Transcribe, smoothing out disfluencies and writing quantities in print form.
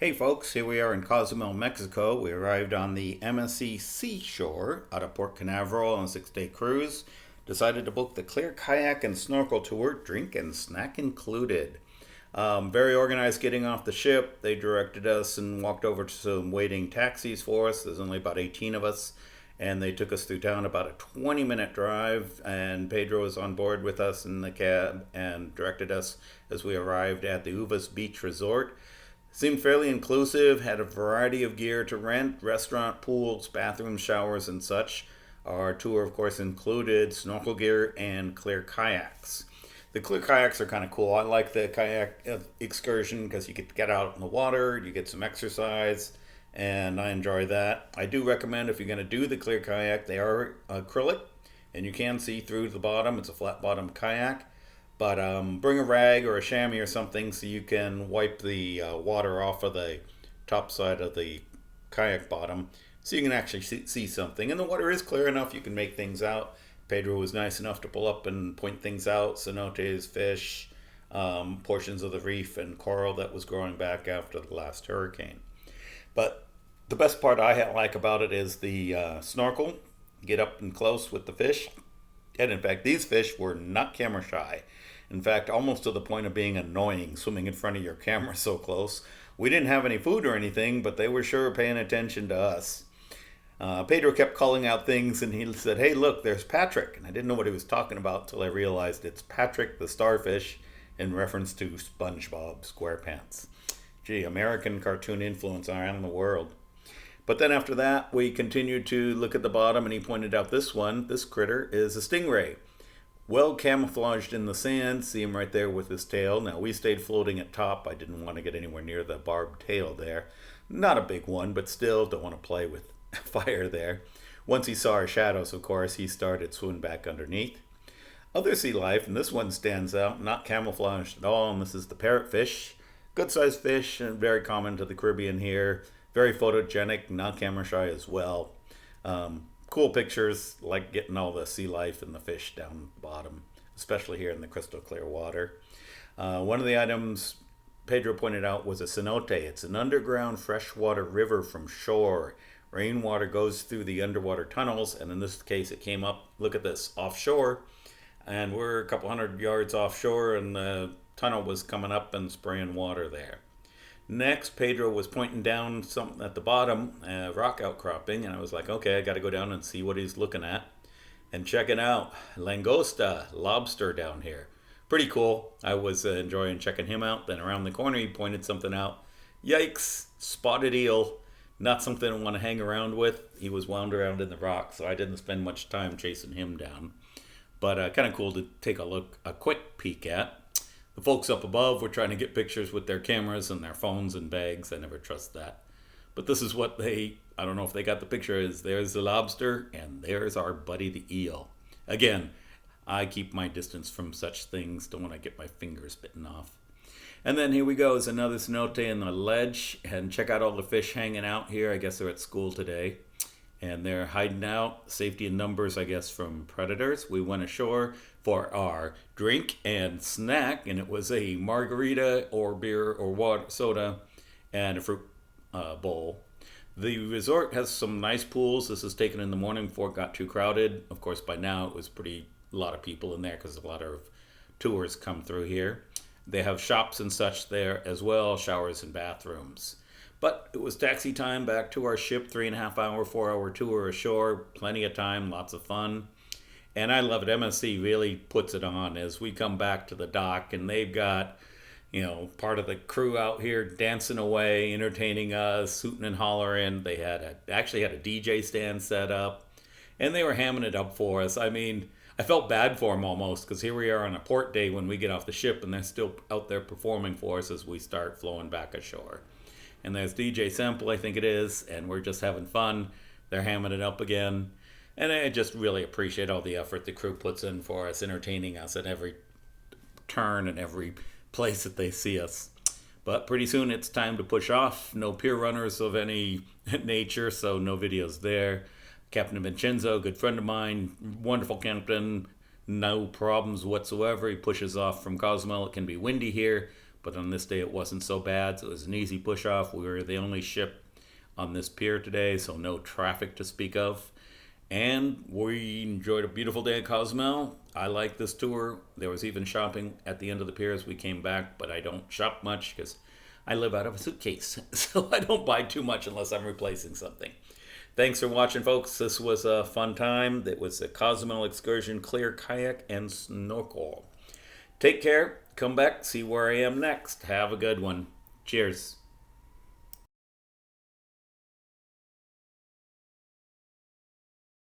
Hey folks, here we are in Cozumel, Mexico. We arrived on the MSC Seashore out of Port Canaveral on a 6-day cruise. Decided to book the clear kayak and snorkel tour, drink and snack included. Very organized getting off the ship. They directed us and walked over to some waiting taxis for us. There's only about 18 of us. And they took us through town about a 20-minute drive. And Pedro was on board with us in the cab and directed us as we arrived at the UVAS Beach Resort. Seemed fairly inclusive, had a variety of gear to rent, restaurant, pools, bathrooms, showers, and such. Our tour, of course, included snorkel gear and clear kayaks. The clear kayaks are kind of cool. I like the kayak excursion because you get out in the water, you get some exercise, and I enjoy that. I do recommend if you're going to do the clear kayak, they are acrylic, and you can see through the bottom. It's a flat bottom kayak. But bring a rag or a chamois or something so you can wipe the water off of the top side of the kayak bottom so you can actually see something. And the water is clear enough you can make things out. Pedro was nice enough to pull up and point things out, cenotes, fish, portions of the reef and coral that was growing back after the last hurricane. But the best part I like about it is the snorkel. Get up and close with the fish. And in fact, these fish were not camera shy. In fact, almost to the point of being annoying, swimming in front of your camera so close. We didn't have any food or anything, but they were sure paying attention to us. Pedro kept calling out things, and he said, "Hey, look, there's Patrick." And I didn't know what he was talking about until I realized it's Patrick the starfish in reference to SpongeBob SquarePants. Gee, American cartoon influence around the world. But then after that, we continued to look at the bottom, and he pointed out this critter is a stingray. Well camouflaged in the sand, see him right there with his tail. Now we stayed floating at top. I didn't want to get anywhere near the barbed tail there. Not a big one, but still don't want to play with fire there. Once he saw our shadows, of course, he started swimming back underneath. Other sea life, and this one stands out, not camouflaged at all, and this is the parrotfish. Good sized fish and very common to the Caribbean here. Very photogenic, not camera shy as well. Cool pictures, like getting all the sea life and the fish down the bottom, especially here in the crystal clear water. One of the items Pedro pointed out was a cenote. It's an underground freshwater river from shore. Rainwater goes through the underwater tunnels, and in this case it came up, look at this, offshore. And we're a couple hundred yards offshore, and the tunnel was coming up and spraying water there. Next, Pedro was pointing down something at the bottom, rock outcropping, and I was like, okay, I got to go down and see what he's looking at. And check it out, langosta, lobster down here. Pretty cool. I was enjoying checking him out. Then around the corner, he pointed something out. Yikes, spotted eel. Not something I want to hang around with. He was wound around in the rock, so I didn't spend much time chasing him down. But kind of cool to take a quick peek at. The folks up above were trying to get pictures with their cameras and their phones and bags. I never trust that. But this is what I don't know if they got the picture, is there's the lobster and there's our buddy the eel. Again, I keep my distance from such things, don't want to get my fingers bitten off. And then here we go, is another cenote in the ledge, and check out all the fish hanging out here. I guess they're at school today. And they're hiding out, safety in numbers, I guess, from predators. We went ashore for our drink and snack, and it was a margarita or beer or water, soda, and a fruit bowl. The resort has some nice pools. This is taken in the morning before it got too crowded. Of course, by now it was a lot of people in there because a lot of tours come through here. They have shops and such there as well, showers and bathrooms. But it was taxi time back to our ship, 3.5 hour, 4 hour tour ashore. Plenty of time, lots of fun. And I love it. MSC really puts it on as we come back to the dock, and they've got, part of the crew out here dancing away, entertaining us, hooting and hollering. They actually had a DJ stand set up, and they were hamming it up for us. I mean, I felt bad for them almost, because here we are on a port day when we get off the ship, and they're still out there performing for us as we start flowing back ashore. And there's DJ Sample, I think it is, and we're just having fun. They're hamming it up again. And I just really appreciate all the effort the crew puts in for us, entertaining us at every turn and every place that they see us. But pretty soon it's time to push off. No pier runners of any nature, so no videos there. Captain Vincenzo, good friend of mine, wonderful captain, no problems whatsoever. He pushes off from Cozumel. It can be windy here, but on this day it wasn't so bad. So it was an easy push off. We were the only ship on this pier today, so no traffic to speak of. And we enjoyed a beautiful day at Cozumel. I like this tour. There was even shopping at the end of the pier as we came back, but I don't shop much because I live out of a suitcase. So I don't buy too much unless I'm replacing something. Thanks for watching, folks. This was a fun time. It was a Cozumel excursion, clear kayak and snorkel. Take care. Come back, see where I am next. Have a good one. Cheers.